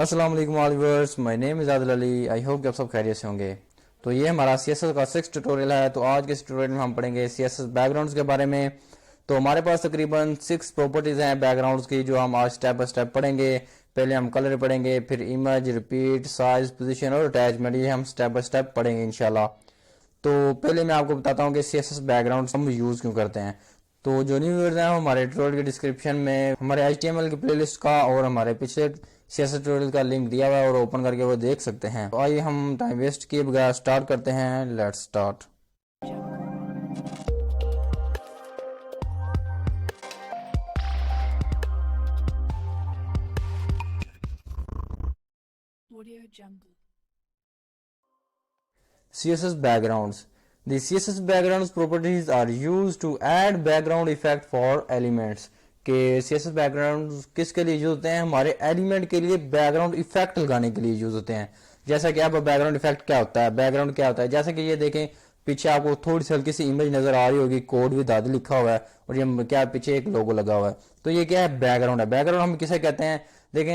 अस्सलाम वालेकुम viewers, my name is Adil Ali. I hope कि आप सब खैरियत से होंगे। तो ये हमारा सीएसएस का 6 ट्यूटोरियल है। तो आज के इस ट्यूटोरियल में हम पढ़ेंगे सीएसएस बैकग्राउंड्स के बारे में। तो हमारे पास तकरीबन 6 प्रॉपर्टीज़ हैं बैकग्राउंड्स की, जो हम आज स्टेप बाय स्टेप पढ़ेंगे। पहले हम कलर पढ़ेंगे, फिर इमेज, रिपीट, साइज, पोजीशन और अटैचमेंट। ये हम स्टेप बाय स्टेप पढ़ेंगे इंशाल्लाह। तो पहले मैं आपको बताता हूँ कि सीएसएस बैकग्राउंड हम यूज़ क्यों करते हैं। तो जो न्यू व्यूअर्स हैं, हमारे ट्यूटोरियल के डिस्क्रिप्शन में हमारे HTML की प्लेलिस्ट का और हमारे पिछले सीएसएस ट्यूटोरियल का लिंक दिया हुआ है, और ओपन करके वो देख सकते हैं। तो आइए हम टाइम वेस्ट किए बगैर स्टार्ट करते हैं। Let's start. Audio Jungle. CSS backgrounds. The CSS backgrounds properties are used to add background effect for elements. के CSS backgrounds किसके लिए यूज होते हैं? हमारे एलिमेंट के लिए बैकग्राउंड इफेक्ट लगाने के लिए यूज होते हैं। जैसा कि अब बैकग्राउंड इफेक्ट क्या होता है, बैकग्राउंड क्या होता है, जैसे कि ये देखें, पीछे आपको थोड़ी सी हल्की सी इमेज नजर आ रही होगी, कोड विद आदि लिखा हुआ है, और ये क्या पीछे एक लोगो लगा हुआ है। तो ये क्या है? बैकग्राउंड है। बैकग्राउंड हम किसे कहते हैं? देखें,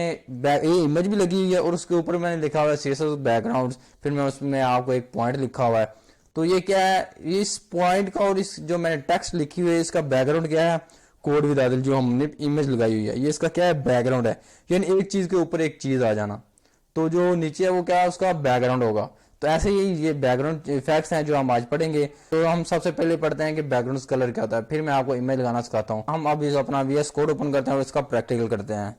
ये इमेज भी लगी हुई है और उसके ऊपर मैंने लिखा हुआ है CSS बैकग्राउंड्स, फिर मैं उसमें आपको एक पॉइंट लिखा हुआ है। तो ये क्या है? इस पॉइंट का और इस जो मैंने टेक्स्ट लिखी हुई है, इसका बैकग्राउंड क्या है? कोड विद आदिल, जो हमने इमेज लगाई हुई है, ये इसका क्या है? बैकग्राउंड है। यानी एक चीज के ऊपर एक चीज आ जाना। तो जो नीचे है वो क्या है? उसका बैकग्राउंड होगा। तो ऐसे ही ये बैकग्राउंड इफेक्ट्स हैं जो हम आज पढ़ेंगे। तो हम सबसे पहले पढ़ते हैं कि बैकग्राउंड कलर क्या होता है, फिर मैं आपको इमेज लगाना सिखाता हूँ। हम अब अपना VS कोड ओपन करते हैं और इसका प्रैक्टिकल करते हैं।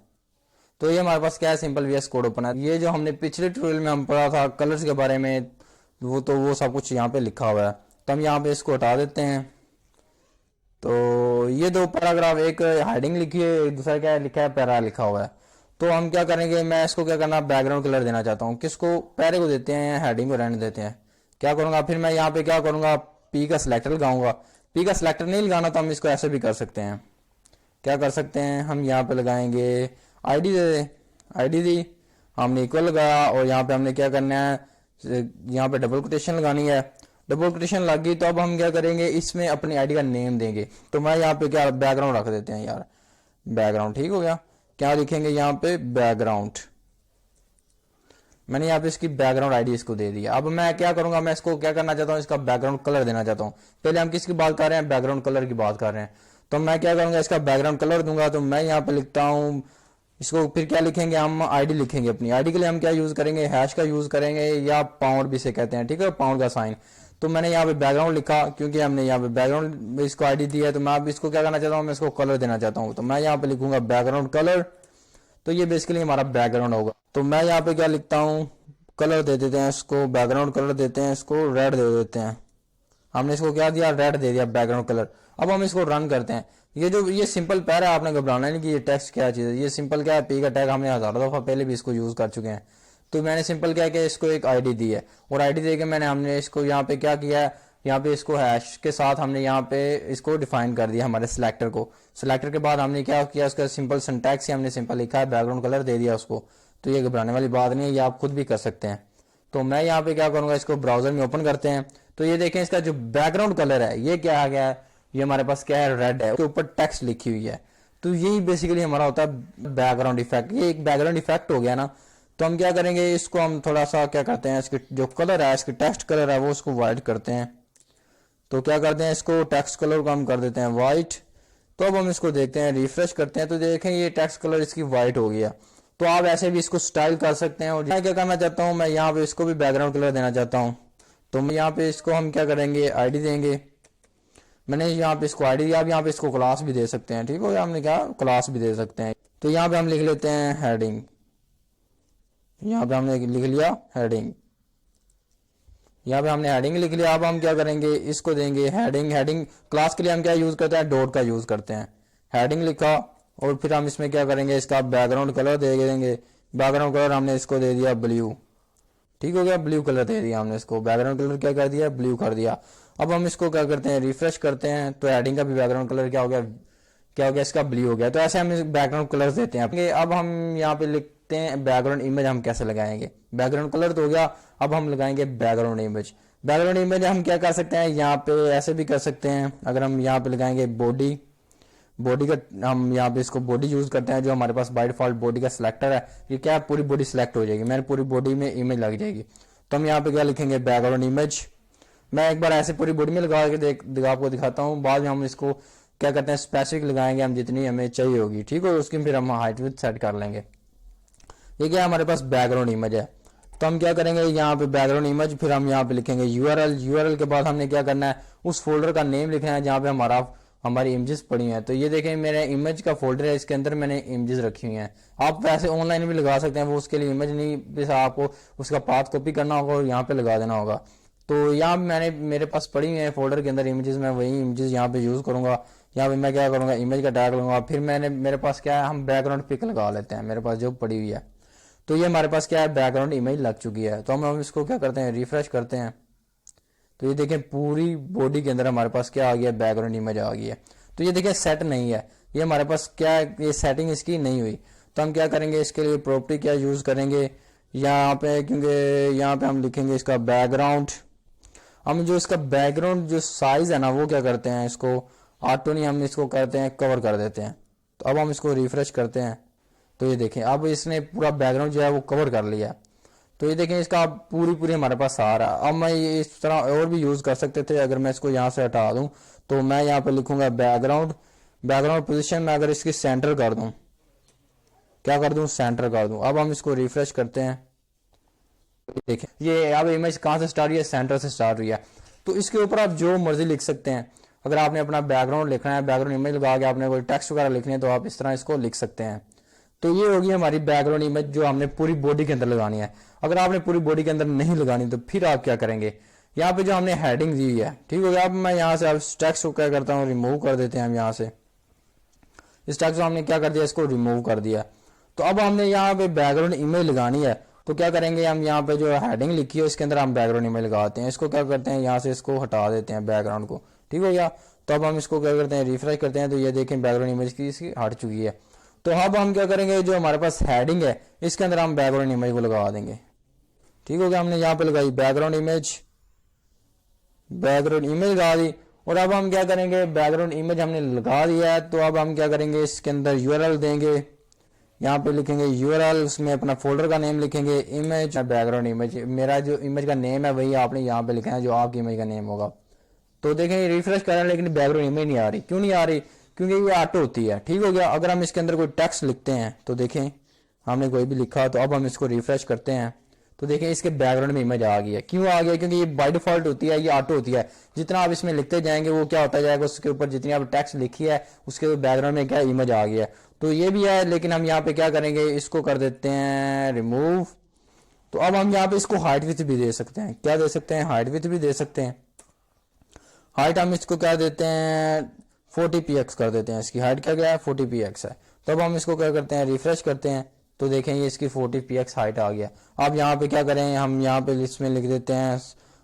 तो ये हमारे पास क्या है? सिंपल VS कोड ओपन है। ये जो हमने पिछले ट्यूटोरियल में हम पढ़ा था कलर्स के बारे में, वो सब कुछ यहाँ पे लिखा हुआ है। तो हम यहाँ पे इसको हटा देते हैं। तो ये दो पैराग्राफ, एक हेडिंग लिखी है, एक दूसरा क्या लिखा है? पैरा लिखा हुआ है। तो हम क्या करेंगे, मैं इसको क्या करना, बैकग्राउंड कलर देना चाहता हूँ। किसको? पैरे को देते हैं, हेडिंग को रहने देते हैं। क्या करूंगा फिर मैं यहाँ पे, क्या करूंगा, पी का सिलेक्टर लगाऊंगा। पी का सिलेक्टर नहीं लगाना तो हम इसको ऐसे भी कर सकते हैं। क्या कर सकते हैं, हम यहाँ पे लगाएंगे आईडी दे दे। आईडी दी, हमने इक्वल लगाया, और यहाँ पे हमने क्या करना है, यहाँ पे डबल कोटेशन लगानी है। डबल कोटेशन लग गई तो अब हम क्या करेंगे, इसमें अपनी आईडी का नेम देंगे। तो मैं यहाँ पे क्या, बैकग्राउंड रख देते हैं यार, बैकग्राउंड। ठीक हो गया। क्या लिखेंगे यहाँ पे? बैकग्राउंड। मैंने यहाँ पे इसकी बैकग्राउंड आईडी इसको दे दिया। अब मैं क्या करूंगा, मैं इसको क्या करना चाहता हूँ, इसका बैकग्राउंड कलर देना चाहता हूँ। पहले हम किसकी बात कर रहे हैं? बैकग्राउंड कलर की बात कर रहे हैं। तो मैं क्या करूंगा, इसका बैकग्राउंड कलर दूंगा। तो मैं यहाँ पे लिखता हूँ इसको, फिर क्या लिखेंगे, हम आईडी लिखेंगे। अपनी आईडी के लिए हम क्या यूज करेंगे? हैश का यूज करेंगे, या पाउंड भी से कहते हैं। ठीक है, पाउंड का साइन। तो मैंने यहाँ पे बैकग्राउंड लिखा क्योंकि हमने यहाँ पे बैकग्राउंड इसको आईडी दी है। तो मैं अब इसको क्या करना चाहता हूँ, मैं इसको कलर देना चाहता हूँ। तो मैं यहाँ पे लिखूंगा बैकग्राउंड कलर। तो ये बेसिकली हमारा बैकग्राउंड होगा। तो मैं यहाँ पे क्या लिखता हूँ, कलर दे देते हैं इसको, बैकग्राउंड कलर देते हैं इसको, रेड दे देते हैं। हमने इसको क्या दिया? रेड दे दिया बैकग्राउंड कलर। अब हम इसको रन करते हैं। ये सिंपल पैर है, आपने घबराना नहीं कि ये टेक्स्ट क्या चीज है। ये सिंपल क्या है? पी का टैग हमने हजारों दफा पहले भी इसको यूज कर चुके हैं। तो मैंने सिंपल क्या किया, इसको एक आईडी दी है, और आईडी देके हमने इसको यहाँ पे क्या किया है, यहाँ पे इसको हैश के साथ हमने यहाँ पे इसको डिफाइन कर दिया, हमारे सिलेक्टर को। सिलेक्टर के बाद हमने क्या किया, उसका सिंपल सिंटैक्स ही हमने सिंपल लिखा है, बैकग्राउंड कलर दे दिया उसको। तो ये घबराने वाली बात नहीं है, ये आप खुद भी कर सकते हैं। तो मैं यहाँ पे क्या करूंगा, इसको ब्राउजर में ओपन करते हैं। तो ये देखें, इसका जो बैकग्राउंड कलर है ये क्या आ गया है? ये हमारे पास क्या है? रेड है, उसके ऊपर टेक्स्ट लिखी हुई है। तो यही बेसिकली हमारा होता है बैकग्राउंड इफेक्ट। ये एक बैकग्राउंड इफेक्ट हो गया ना। तो हम क्या करेंगे, इसको हम थोड़ा सा क्या करते हैं, इसकी जो कलर है, इसकी टेक्स्ट कलर है, वो उसको व्हाइट करते हैं। तो क्या करते हैं, इसको टेक्स्ट कलर को हम कर देते हैं व्हाइट। तो अब हम इसको देखते हैं, रिफ्रेश करते हैं, तो देखें ये टेक्स्ट कलर इसकी व्हाइट हो गया। तो आप ऐसे भी इसको स्टाइल कर सकते हैं। और मैं क्या करना चाहता हूँ, मैं यहाँ पे इसको भी बैकग्राउंड कलर देना चाहता हूँ। तो मैं यहाँ पे इसको हम क्या करेंगे, आईडी देंगे। मैंने यहाँ पे इसको आईडी दिया। आप यहाँ पे इसको क्लास भी दे सकते हैं। ठीक हो गया, हमने क्या क्लास भी दे सकते हैं। तो यहाँ पे हम लिख लेते हैं हेडिंग। यहाँ पे हमने लिख लिया हेडिंग। यहाँ पे हमने हेडिंग लिख लिया। अब हम क्या करेंगे, इसको देंगे हेडिंग। हेडिंग क्लास के लिए हम क्या यूज करते हैं, डॉट का यूज करते हैं। हेडिंग लिखा, और फिर हम इसमें क्या करेंगे, इसका बैकग्राउंड कलर दे देंगे। बैकग्राउंड कलर हमने इसको दे दिया ब्लू। ठीक हो गया, ब्लू कलर दे दिया हमने इसको। बैकग्राउंड कलर क्या कर दिया, ब्लू कर दिया। अब हम इसको क्या करते हैं, रिफ्रेश करते हैं। तो हेडिंग का भी बैकग्राउंड कलर क्या हो गया, क्या हो गया, इसका ब्लू हो गया। तो ऐसे हम बैकग्राउंड कलर देते हैं। अब हम यहाँ पे लिखते हैं बैकग्राउंड इमेज हम कैसे लगाएंगे। बैकग्राउंड कलर तो हो गया, अब हम लगाएंगे बैकग्राउंड इमेज। बैकग्राउंड इमेज हम क्या कर सकते हैं, यहाँ पे ऐसे भी कर सकते हैं। अगर हम यहाँ पे लगाएंगे बॉडी, बॉडी का हम यहाँ पे इसको बॉडी यूज करते हैं, जो हमारे पास बाय डिफॉल्ट बॉडी का सिलेक्टर है, ये क्या है पूरी बॉडी सिलेक्ट हो जाएगी, मेरे पूरी बॉडी में इमेज लग जाएगी। तो हम यहाँ पे क्या लिखेंगे, बैकग्राउंड इमेज। मैं एक बार ऐसे पूरी बॉडी में लगा के आपको दिखाता हूँ, बाद में हम इसको क्या करते हैं स्पेसिफिक लगाएंगे, हम जितनी हमें चाहिए होगी, ठीक है, उसकी फिर हम हाइट विड्थ सेट कर लेंगे। ये क्या हमारे पास बैकग्राउंड इमेज है। तो हम क्या करेंगे, यहाँ पे बैकग्राउंड इमेज, फिर हम यहाँ पे लिखेंगे यूआरएल के बाद हमने क्या करना है, उस फोल्डर का नेम लिखना है जहाँ पे हमारी इमेजेस पड़ी हैं। तो ये देखें मेरे इमेज का फोल्डर है, इसके अंदर मैंने इमेजेस रखी हुई हैं। आप वैसे ऑनलाइन भी लगा सकते हैं, वो उसके लिए इमेज नहीं, बस आपको उसका पाथ कॉपी करना होगा और यहाँ पे लगा देना होगा। तो यहाँ मेरे पास पड़ी हुई है फोल्डर के अंदर इमेजेस, मैं वही इमेजेस यहाँ पे यूज करूंगा। यहाँ पे मैं क्या करूंगा, इमेज का टैग लूंगा, फिर मेरे पास क्या है, हम बैकग्राउंड पिक लगा लेते हैं, मेरे पास जो पड़ी हुई है। तो ये हमारे पास क्या है, बैकग्राउंड इमेज लग चुकी है। तो हम इसको क्या करते हैं, रिफ्रेश करते हैं। तो ये देखें पूरी बॉडी के अंदर हमारे पास क्या आ गया, बैकग्राउंड इमेज आ गई है। तो ये देखिए सेट नहीं है, ये हमारे पास क्या है, ये सेटिंग इसकी नहीं हुई। तो हम क्या करेंगे, इसके लिए प्रॉपर्टी क्या यूज करेंगे यहाँ पे, क्योंकि यहाँ पे हम लिखेंगे इसका बैकग्राउंड। हम जो इसका बैकग्राउंड जो साइज है ना, वो क्या करते हैं, इसको ऑटो नहीं, हम इसको करते हैं कवर कर देते हैं। तो अब हम इसको रिफ्रेश करते हैं। तो ये देखें अब इसने पूरा बैकग्राउंड जो है वो कवर कर लिया। तो ये देखें इसका पूरी हमारे पास आ रहा है। अब मैं ये इस तरह और भी यूज कर सकते थे, अगर मैं इसको यहाँ से हटा दूं तो मैं यहाँ पे लिखूंगा बैकग्राउंड पोजीशन में अगर इसकी सेंटर कर दूं, क्या कर दूं, सेंटर कर दूं। अब हम इसको रिफ्रेश करते हैं। देखें ये अब इमेज कहाँ से स्टार्ट हुई है, सेंटर से स्टार्ट हुई है। तो इसके ऊपर आप जो मर्जी लिख सकते हैं। अगर आपने अपना बैकग्राउंड लिखना है, बैकग्राउंड इमेज लगा के आपने कोई टेक्स्ट वगैरह लिखने है, तो आप इस तरह इसको लिख सकते हैं। तो ये होगी हमारी बैकग्राउंड इमेज जो हमने पूरी बॉडी के अंदर लगानी है। अगर आपने पूरी बॉडी के अंदर नहीं लगानी तो फिर आप क्या करेंगे, यहाँ पे जो हमने हेडिंग दी हुई है, ठीक हो गया। अब मैं यहाँ से अब टेक्स्ट को क्या करता हूँ, रिमूव कर देते हैं हम यहाँ से। इस टेक्स्ट को हमने क्या कर दिया, इसको रिमूव कर दिया। तो अब हमने यहाँ पे बैकग्राउंड इमेज लगानी है। तो क्या करेंगे, हम यहाँ पे जो हेडिंग लिखी है इसके अंदर हम बैकग्राउंड इमेज लगाते हैं। इसको क्या करते हैं, यहाँ से इसको हटा देते हैं बैकग्राउंड को, ठीक हो गया। तो अब हम इसको क्या करते हैं, रिफ्रेश करते हैं। तो ये देखें बैकग्राउंड इमेज की इसकी हट चुकी है। तो अब हम क्या करेंगे, जो हमारे पास हेडिंग है इसके अंदर हम बैकग्राउंड इमेज को लगा देंगे, ठीक हो गया। हमने यहाँ पे लगाई बैकग्राउंड इमेज लगा दी। और अब हम क्या करेंगे, बैकग्राउंड इमेज हमने लगा दिया है। तो अब हम क्या करेंगे, इसके अंदर यूआरएल देंगे, यहाँ पे लिखेंगे यूआरएल, उसमें अपना फोल्डर का नेम लिखेंगे, इमेज बैकग्राउंड इमेज। मेरा जो इमेज का नेम है वही आपने यहाँ पे लिखना है जो आपकी इमेज का नेम होगा। तो देखें रिफ्रेश कर रहे हैं लेकिन बैकग्राउंड इमेज नहीं आ रही। क्यों नहीं आ रही, क्योंकि ये ऑटो होती है, ठीक हो गया। अगर हम इसके अंदर कोई टेक्स्ट लिखते हैं, तो देखें हमने कोई भी लिखा, तो अब हम इसको रिफ्रेश करते हैं। तो देखें इसके बैकग्राउंड में इमेज आ गई है। क्यों आ गया, क्योंकि ये बाय डिफॉल्ट होती है, ये ऑटो होती है। जितना आप इसमें लिखते जाएंगे वो क्या होता जाएगा, उसके ऊपर जितनी आप टेक्स्ट लिखी है उसके बैकग्राउंड में क्या इमेज आ गया है। तो ये भी है, लेकिन हम यहाँ पे क्या करेंगे, इसको कर देते हैं रिमूव। तो अब हम यहाँ पे इसको हाइट विड्थ भी दे सकते हैं। क्या दे सकते हैं, हाइट विड्थ भी दे सकते हैं। हाइट हम इसको क्या देते हैं, 40px कर देते हैं। इसकी हाइट क्या गया है, 40px है। तो अब हम इसको क्या करते हैं, रिफ्रेश करते हैं। तो देखें ये इसकी 40px हाइट आ गया। अब यहाँ पे क्या करें, हम यहाँ पे लिस्ट में लिख देते हैं,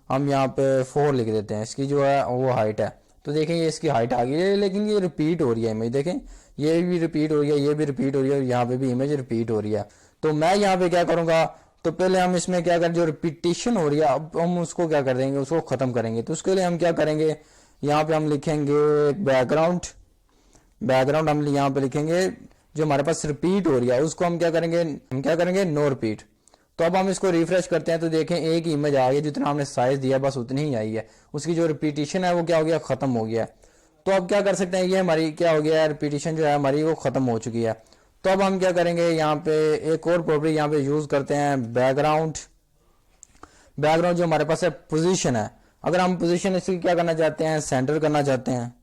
हम यहाँ पे 4 लिख देते हैं, इसकी जो है वो हाइट है। तो देखें ये इसकी हाइट आ गई है, लेकिन ये रिपीट हो रही है इमेज। देखें ये भी रिपीट हो रही है, ये भी रिपीट हो रही है, और यहाँ पे भी इमेज रिपीट हो रही है। तो मैं यहाँ पे क्या करूंगा, तो पहले हम इसमें क्या करें, जो रिपीटिशन हो रही है अब हम उसको क्या कर देंगे, उसको खत्म करेंगे। तो उसके लिए हम क्या करेंगे, यहाँ पे हम लिखेंगे बैकग्राउंड हम यहाँ पे लिखेंगे जो हमारे पास रिपीट हो रही है उसको हम क्या करेंगे, नो रिपीट। तो अब हम इसको रिफ्रेश करते हैं। तो देखें एक ही इमेज आ गई, जितना हमने साइज दिया बस उतनी ही आई है, उसकी जो रिपीटिशन है वो क्या हो गया, खत्म हो गया। तो अब क्या कर सकते हैं, ये हमारी क्या हो गया, रिपीटिशन जो है हमारी वो खत्म हो चुकी है। तो अब हम क्या करेंगे, यहाँ पे एक और प्रॉपर्टी यहाँ पे यूज करते हैं, बैकग्राउंड जो हमारे पास है पोजीशन है। अगर हम पोजीशन इसकी क्या करना चाहते हैं, सेंटर करना चाहते हैं।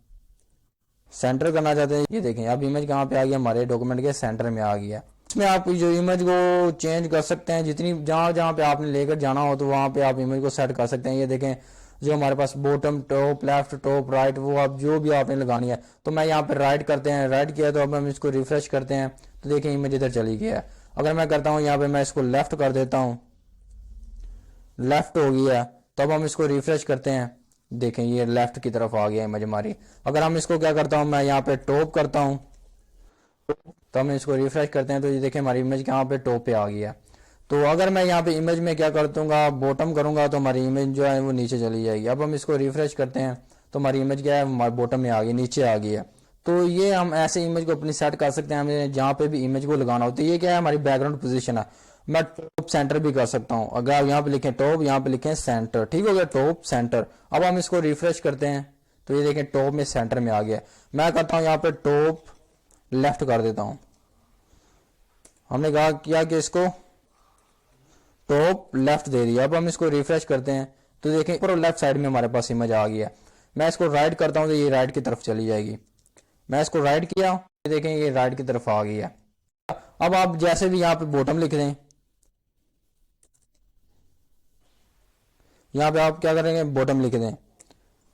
ये देखें अब इमेज कहाँ पे आ गया, हमारे डॉक्यूमेंट के सेंटर में आ गया। इसमें आप जो इमेज को चेंज कर सकते हैं, जितनी जहां पे आपने लेकर जाना हो तो वहां पे आप इमेज को सेट कर सकते हैं। ये देखें जो हमारे पास bottom, top, left, top, right, वो आप जो भी आपने लगानी है। तो मैं यहाँ पे राइट करते हैं, राइट किया। तो अब हम इसको रिफ्रेश करते हैं। तो देखें इमेज इधर चली गई है। अगर मैं करता हूँ यहाँ पे मैं इसको लेफ्ट कर देता हूँ, लेफ्ट हो गया। तो अब हम इसको रिफ्रेश करते हैं, देखें ये लेफ्ट की तरफ आ गया इमेज हमारी। अगर हम इसको क्या करता हूँ, मैं यहाँ पे टॉप करता हूँ, तो हम इसको रिफ्रेश करते हैं। तो ये देखें हमारी इमेज यहाँ पे टॉप पे आ गया। तो अगर मैं यहाँ पे इमेज में क्या कर दूंगा, बॉटम करूंगा, तो हमारी इमेज जो है वो नीचे चली जाएगी। अब हम इसको रिफ्रेश करते हैं। तो हमारी इमेज क्या है, हमारे बॉटम में आ गई, नीचे आ गई है। तो ये हम ऐसे इमेज को अपनी सेट कर सकते हैं, हमें जहाँ पे भी इमेज को लगाना होता है। ये क्या है, हमारी बैकग्राउंड पोजीशन है। मैं टॉप सेंटर भी कर सकता हूँ। अगर आप यहाँ पे लिखें टॉप, यहाँ पे लिखें सेंटर, ठीक हो गया, टॉप सेंटर। अब हम इसको रिफ्रेश करते हैं तो ये देखें टॉप में सेंटर में आ गया। मैं करता हूँ यहाँ पे टॉप लेफ्ट कर देता हूँ। हमने कहा किया कि इसको टॉप लेफ्ट दे दिया। अब हम इसको रिफ्रेश करते हैं तो देखें ऊपर लेफ्ट साइड में हमारे पास इमेज आ गया। मैं इसको राइट करता हूँ तो ये राइट की तरफ चली जाएगी। मैं इसको राइट किया, देखें ये राइट की तरफ आ गया। अब आप जैसे भी यहाँ पे बॉटम लिख दें, यहाँ पे आप क्या करेंगे, बॉटम लिख दें।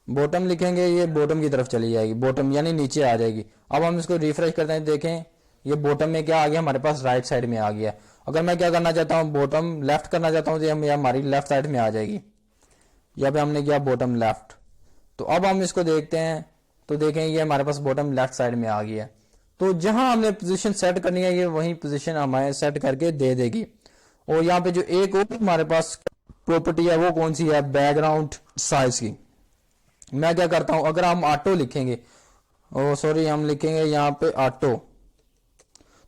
बॉटम लिखेंगे ये बॉटम की तरफ चली जाएगी, बॉटम यानी नीचे आ जाएगी। अब हम इसको रिफ्रेश करते हैं, देखें ये बॉटम में क्या आ गया, हमारे पास राइट साइड में आ गया। अगर मैं क्या करना चाहता हूँ, बॉटम लेफ्ट करना चाहता हूँ तो ये हमारी लेफ्ट साइड में आ जाएगी। यहाँ पे हमने किया बॉटम लेफ्ट। तो अब हम इसको देखते हैं तो देखें ये हमारे पास बॉटम लेफ्ट साइड में आ गया। तो जहां हमने पोजीशन सेट करनी है ये वही पोजीशन हमें सेट करके दे देगी। और यहाँ पे जो एक और हमारे पास प्रॉपर्टी है वो कौन सी है, बैकग्राउंड साइज की। मैं क्या करता हूं, अगर हम ऑटो लिखेंगे, ओ सॉरी हम लिखेंगे यहाँ पे ऑटो,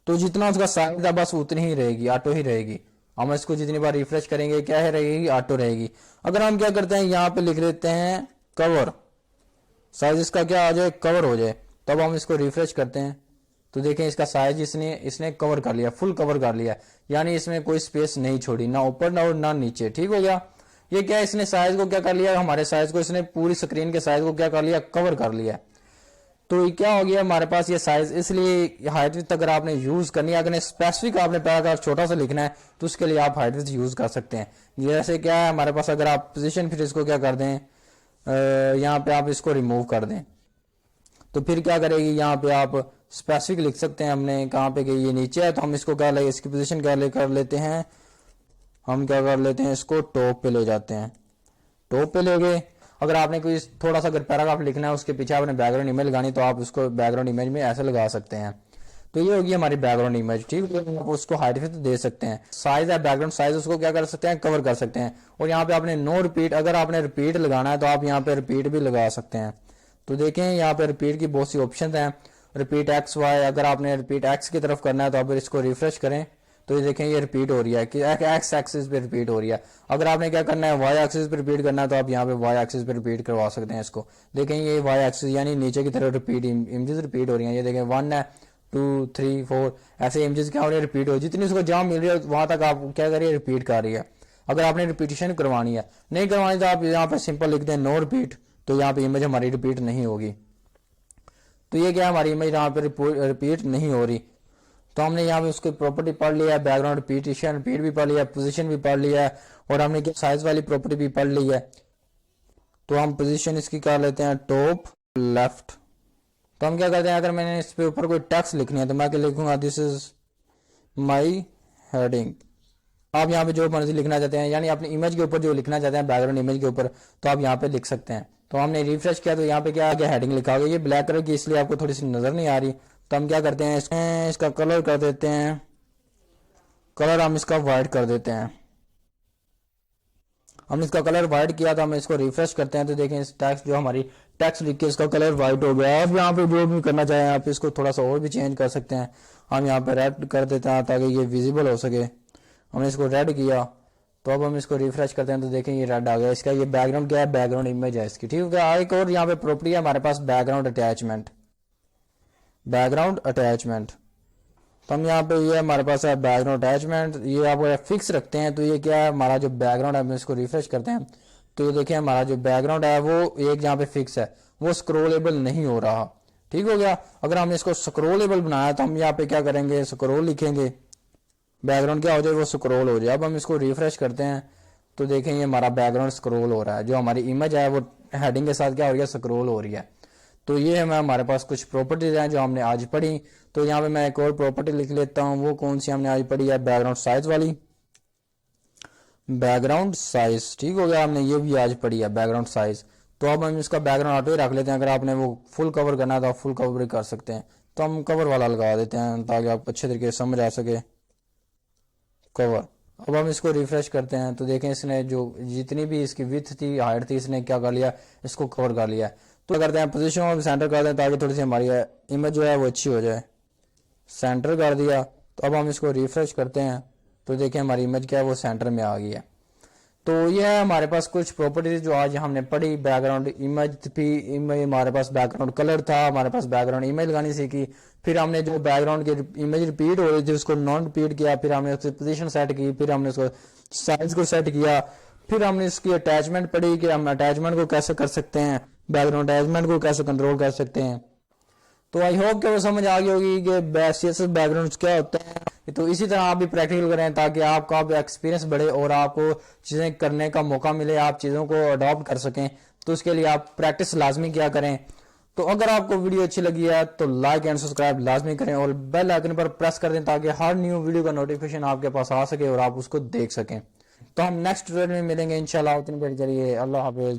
तो जितना उसका साइज है बस उतनी ही रहेगी, ऑटो ही रहेगी। हम इसको जितनी बार रिफ्रेश करेंगे क्या है रहेगी, ऑटो रहेगी। अगर हम क्या करते हैं यहाँ पे लिख लेते हैं कवर, साइज इसका क्या आ जाए, कवर हो जाए। तब हम इसको रिफ्रेश करते हैं तो देखें इसका साइज इसने कवर कर लिया, फुल कवर कर लिया, यानी इसमें कोई स्पेस नहीं छोड़ी, ना ऊपर ना और ना नीचे। ठीक हो गया। ये क्या, इसने साइज को क्या कर लिया, हमारे साइज को इसने पूरी स्क्रीन के साइज को क्या कर लिया, कवर कर लिया। तो ये क्या हो गया हमारे पास ये साइज। इसलिए हाइट विड्थ अगर आपने यूज करनी है, अगर स्पेसिफिक आपने पैराग्राफ छोटा सा लिखना है तो उसके लिए आप हाइट विड्थ यूज कर सकते हैं। जैसे क्या है हमारे पास, अगर आप पोजीशन फिर इसको क्या कर दें, यहाँ पे आप इसको रिमूव कर दें तो फिर क्या करेगी, यहाँ पे आप स्पेसिफिक लिख सकते हैं। हमने कहाँ पे कि ये नीचे है तो हम इसको क्या ले, इसकी पोजीशन क्या ले कर लेते हैं, हम क्या कर लेते हैं, इसको टॉप पे ले जाते हैं। टॉप पे ले गए। अगर आपने कोई थोड़ा सा अगर पैराग्राफ लिखना है उसके पीछे आपने बैकग्राउंड इमेज लगानी तो आप उसको बैकग्राउंड इमेज में ऐसे लगा सकते हैं। तो ये होगी हमारी बैकग्राउंड इमेज। ठीक है, आप उसको हाइट भी तो दे सकते हैं। साइज है बैकग्राउंड साइज, उसको क्या कर सकते हैं, कवर कर सकते हैं। और यहाँ पे आपने नो रिपीट, अगर आपने रिपीट लगाना है तो आप यहाँ पे रिपीट भी लगा सकते हैं। तो देखें यहाँ पे रिपीट की बहुत सी ऑप्शन हैं, रिपीट एक्स वाई। अगर आपने रिपीट एक्स की तरफ करना है तो आप इसको रिफ्रेश करें तो ये देखें ये रिपीट हो रही है कि एक्स एक्सिस पे रिपीट हो रही है। अगर आपने क्या करना है, वाई एक्सिस पे रिपीट करना है तो आप यहाँ पे वाई एक्सिस पे रिपीट करवा सकते हैं इसको। देखें ये वाई एक्सिस यानी नीचे की तरफ रिपीट इमेजेस रिपीट हो रही हैं। ये देखें 1 है 2 3 4 ऐसे इमेजेस क्या हो रही है, रिपीट हो, जितनी उसको जहाँ मिल रही है वहां तक आप क्या करिए, रिपीट कर रही है। अगर आपने रिपीटिशन करवानी है, नहीं करवानी तो आप यहाँ पे सिंपल लिख दें नो रिपीट, तो यहाँ पे इमेज हमारी रिपीट नहीं होगी। तो ये क्या हमारी इमेज यहाँ पे रिपीट नहीं हो रही। तो हमने यहाँ पे उसकी प्रॉपर्टी पढ़ लिया है, बैकग्राउंड रिपीटिशन रिपीट भी पढ़ लिया है, पोजीशन भी पढ़ लिया है, और हमने क्या साइज वाली प्रॉपर्टी भी पढ़ ली है। तो हम पोजीशन इसकी कर लेते हैं टॉप लेफ्ट। तो हम क्या करते हैं, अगर मैंने इस पे ऊपर कोई टेक्स्ट लिखनी है तो मैं क्या लिखूंगा, दिस इज माई हेडिंग। आप यहाँ पे जो मर्जी लिखना चाहते हैं, यानी अपनी इमेज के ऊपर जो लिखना चाहते हैं बैकग्राउंड इमेज के ऊपर, तो आप यहाँ पे लिख सकते हैं। तो हमने रिफ्रेश किया तो यहाँ पे क्या आ गया, हेडिंग लिखा गया। ये ब्लैक कलर की इसलिए आपको थोड़ी सी नजर नहीं आ रही। तो हम क्या करते हैं, इसका कलर कर देते हैं, कलर हम इसका वाइट कर देते हैं। हमने इसका कलर वाइट किया तो हम इसको रिफ्रेश करते हैं तो देखें इस टेक्स्ट जो हमारी टेक्स्ट लिख के इसका कलर वाइट हो गया। अब यहाँ पे जो भी करना चाहें आप इसको थोड़ा सा और भी चेंज कर सकते हैं। हम यहाँ पे रेड कर देते हैं ताकि ये विजिबल हो सके। हमने इसको रेड किया तो अब हम इसको रिफ्रेश करते हैं तो देखें ये रेड आ गया। इसका ये बैकग्राउंड क्या है, बैकग्राउंड इमेज है इसकी। ठीक है, एक और यहाँ पे प्रॉपर्टी है हमारे पास बैकग्राउंड अटैचमेंट, बैकग्राउंड अटैचमेंट। तो हम यहाँ पे ये हमारे पास है बैकग्राउंड अटैचमेंट, ये आप फिक्स रखते हैं। तो ये क्या है, हमारा जो बैकग्राउंड है हम इसको रिफ्रेश करते हैं तो ये देखिए हमारा जो बैकग्राउंड है वो एक जहाँ पे फिक्स है, वो स्क्रोलेबल नहीं हो रहा। ठीक हो गया। अगर हमने इसको स्क्रोलेबल बनाया तो हम यहाँ पे क्या करेंगे, स्क्रोल लिखेंगे, बैकग्राउंड क्या हो जाए, वो स्क्रोल हो जाए। अब हम इसको रिफ्रेश करते हैं तो देखें ये हमारा बैकग्राउंड स्क्रोल हो रहा है, जो हमारी इमेज है वो हेडिंग के साथ क्या हो रही है, स्क्रोल हो रही है। तो ये हमारे पास कुछ प्रॉपर्टीज हैं जो हमने आज पढ़ी। तो यहाँ पे मैं एक और प्रॉपर्टी लिख लेता हूँ, वो कौन सी हमने आज पढ़ी है, बैकग्राउंड साइज वाली, बैकग्राउंड साइज। ठीक हो गया, हमने ये भी आज पढ़ी है बैकग्राउंड साइज। तो अब हम इसका बैकग्राउंड ऑटो ही रख लेते हैं। अगर आपने वो फुल कवर करना है तो आप फुल कवर भी कर सकते हैं। तो हम कवर वाला लगा देते हैं ताकि आप अच्छे तरीके से समझ आ सके, कवर। अब हम इसको रिफ्रेश करते हैं तो देखें इसने जो जितनी भी इसकी विड्थ थी हाइट थी इसने क्या कर लिया, इसको कवर कर लिया। तो करते हैं पोजीशन और सेंटर कर दें ताकि थोड़ी सी हमारी इमेज जो है वो अच्छी हो जाए। सेंटर कर दिया। तो अब हम इसको रिफ्रेश करते हैं तो देखिए हमारी इमेज क्या है वो सेंटर में आ गई है। तो ये है हमारे पास कुछ प्रॉपर्टीज जो आज हमने पढ़ी। बैकग्राउंड इमेज थी, हमारे पास बैकग्राउंड कलर था, हमारे पास बैकग्राउंड इमेज लगानी सीखी, फिर हमने जो बैकग्राउंड की इमेज रिपीट हो रही थी उसको नॉन रिपीट किया, फिर हमने उसकी पोजीशन सेट की, फिर हमने उसको साइज को सेट किया, फिर हमने इसकी अटैचमेंट पढ़ी कि हम अटैचमेंट को कैसे कर सकते हैं, बैकग्राउंड अटैचमेंट को कैसे कंट्रोल कर सकते हैं। तो आई होप कि वो समझ आ गई होगी कि सीएसएस बैकग्राउंड क्या होता है। तो इसी तरह आप भी प्रैक्टिकल करें ताकि आपका भी एक्सपीरियंस बढ़े और आपको चीज़ें करने का मौका मिले, आप चीज़ों को अडॉप्ट कर सकें। तो उसके लिए आप प्रैक्टिस लाजमी किया करें। तो अगर आपको वीडियो अच्छी लगी है तो लाइक एंड सब्सक्राइब लाजमी करें और बेल आइकन पर प्रेस कर दें ताकि हर न्यू वीडियो का नोटिफिकेशन आपके पास आ सके और आप उसको देख सकें। तो हम नेक्स्ट ट्यूटोरियल में मिलेंगे इंशाल्लाह। उतनी देर के लिए अल्लाह हाफिज।